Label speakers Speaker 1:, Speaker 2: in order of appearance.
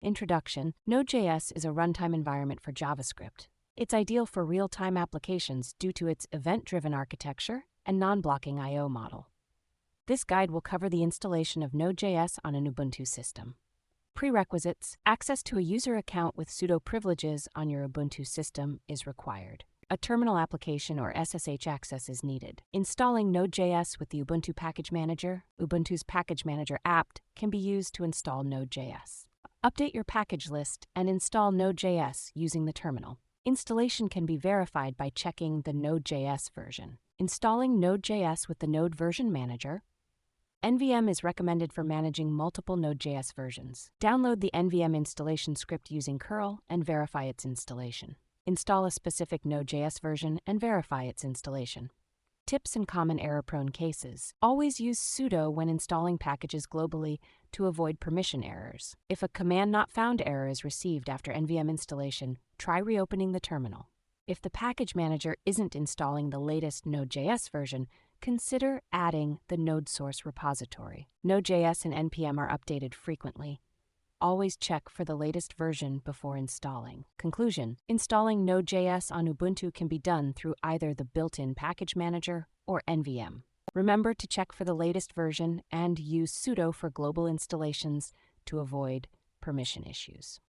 Speaker 1: Introduction: Node.js is a runtime environment for JavaScript. It's ideal for real-time applications due to its event-driven architecture and non-blocking I/O model. This guide will cover the installation of Node.js on an Ubuntu system. Prerequisites: access to a user account with sudo privileges on your Ubuntu system is required. A terminal application or SSH access is needed. Installing Node.js with the Ubuntu Package Manager. Ubuntu's Package Manager apt can be used to install Node.js. Update your package list and install Node.js using the terminal. Installation can be verified by checking the Node.js version. Installing Node.js with the Node Version Manager. NVM is recommended for managing multiple Node.js versions. Download the NVM installation script using curl and verify its installation. Install a specific Node.js version and verify its installation. Tips and common error-prone cases. Always use sudo when installing packages globally to avoid permission errors. If a command not found error is received after NVM installation, try reopening the terminal. If the package manager isn't installing the latest Node.js version, consider adding the node source repository. Node.js and NPM are updated frequently. Always check for the latest version before installing. Conclusion: installing Node.js on Ubuntu can be done through either the built-in package manager or NVM. Remember to check for the latest version and use sudo for global installations to avoid permission issues.